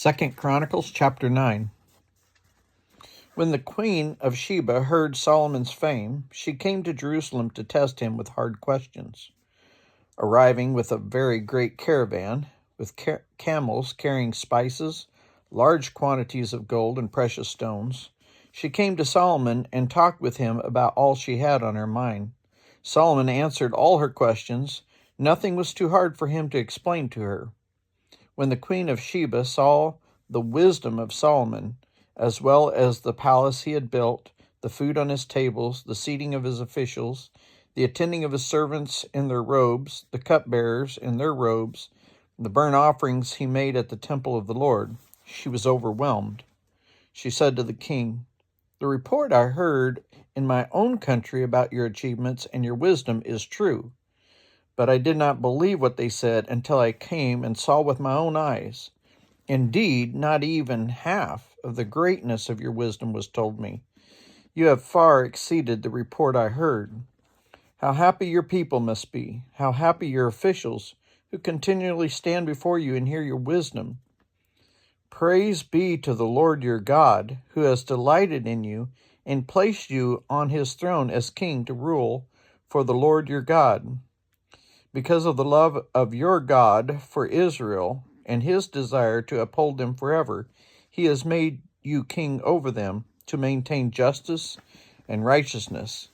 2 Chronicles chapter 9. When the queen of Sheba heard Solomon's fame, she came to Jerusalem to test him with hard questions. Arriving with a very great caravan, with camels carrying spices, large quantities of gold and precious stones, she came to Solomon and talked with him about all she had on her mind. Solomon answered all her questions. Nothing was too hard for him to explain to her. When the queen of Sheba saw the wisdom of Solomon, as well as the palace he had built, the food on his tables, the seating of his officials, the attending of his servants in their robes, the cupbearers in their robes, the burnt offerings he made at the temple of the Lord, she was overwhelmed. She said to the king, "The report I heard in my own country about your achievements and your wisdom is true. But I did not believe what they said until I came and saw with my own eyes. Indeed, not even half of the greatness of your wisdom was told me. You have far exceeded the report I heard. How happy your people must be, how happy your officials who continually stand before you and hear your wisdom. Praise be to the Lord your God, who has delighted in you and placed you on his throne as king to rule for the Lord your God. Because of the love of your God for Israel and his desire to uphold them forever, he has made you king over them to maintain justice and righteousness."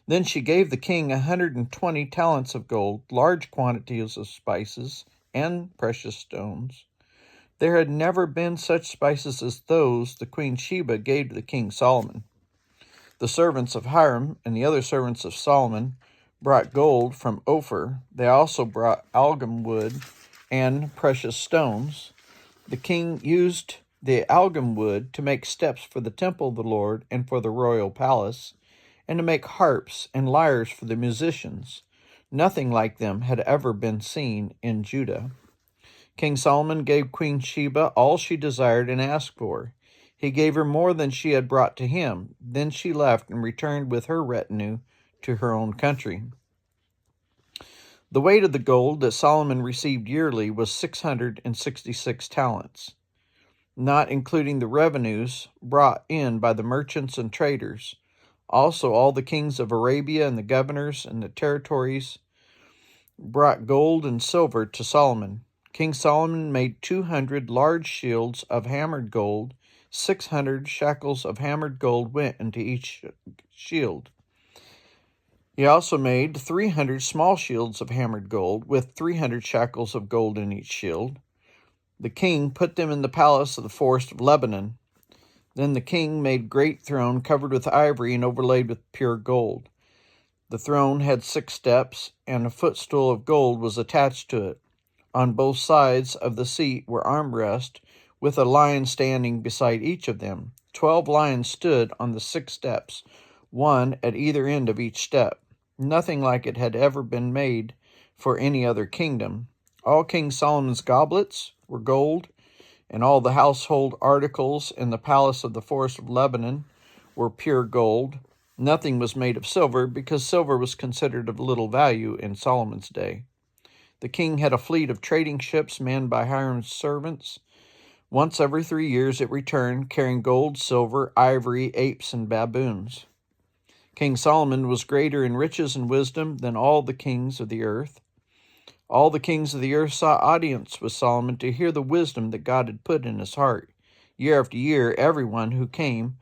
Then she gave the king 120 talents of gold, large quantities of spices, and precious stones. There had never been such spices as those the queen Sheba gave to the king Solomon. The servants of Hiram and the other servants of Solomon brought gold from Ophir. They also brought algum wood and precious stones. The king used the algum wood to make steps for the temple of the Lord and for the royal palace, and to make harps and lyres for the musicians. Nothing like them had ever been seen in Judah. King Solomon gave Queen Sheba all she desired and asked for. He gave her more than she had brought to him. Then she left and returned with her retinue to her own country. The weight of the gold that Solomon received yearly was 666 talents, not including the revenues brought in by the merchants and traders. Also, all the kings of Arabia and the governors and the territories brought gold and silver to Solomon. King Solomon made 200 large shields of hammered gold. 600 shekels of hammered gold went into each shield. He also made 300 small shields of hammered gold, with 300 shekels of gold in each shield. The king put them in the palace of the forest of Lebanon. Then the king made a great throne covered with ivory and overlaid with pure gold. The throne had 6 steps, and a footstool of gold was attached to it. On both sides of the seat were armrests, with a lion standing beside each of them. 12 lions stood on the 6 steps, one at either end of each step. Nothing like it had ever been made for any other kingdom. All King Solomon's goblets were gold, and all the household articles in the palace of the forest of Lebanon were pure gold. Nothing was made of silver, because silver was considered of little value in Solomon's day. The king had a fleet of trading ships manned by Hiram's servants. Once every 3 years it returned, carrying gold, silver, ivory, apes, and baboons. King Solomon was greater in riches and wisdom than all the kings of the earth. All the kings of the earth sought audience with Solomon to hear the wisdom that God had put in his heart. Year after year, everyone who came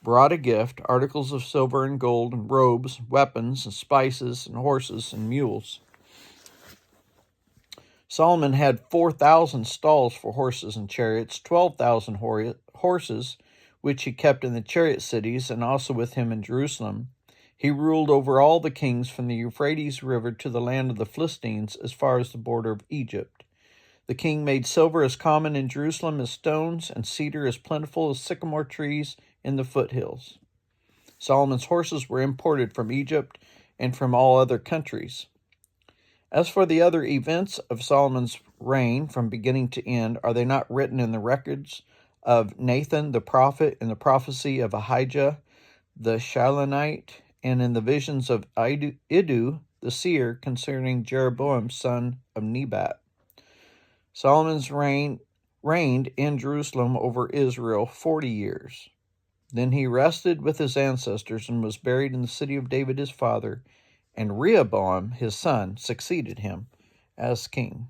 brought a gift, articles of silver and gold and robes, weapons and spices and horses and mules. Solomon had 4,000 stalls for horses and chariots, 12,000 horses, which he kept in the chariot cities and also with him in Jerusalem. He ruled over all the kings from the Euphrates River to the land of the Philistines as far as the border of Egypt. The king made silver as common in Jerusalem as stones, and cedar as plentiful as sycamore trees in the foothills. Solomon's horses were imported from Egypt and from all other countries. As for the other events of Solomon's reign from beginning to end, are they not written in the records of Nathan the prophet, in the prophecy of Ahijah the Shilonite, and in the visions of Iddu the seer concerning Jeroboam son of Nebat? Solomon's reigned in Jerusalem over Israel 40 years. Then he rested with his ancestors and was buried in the city of David his father, and Rehoboam his son succeeded him as king.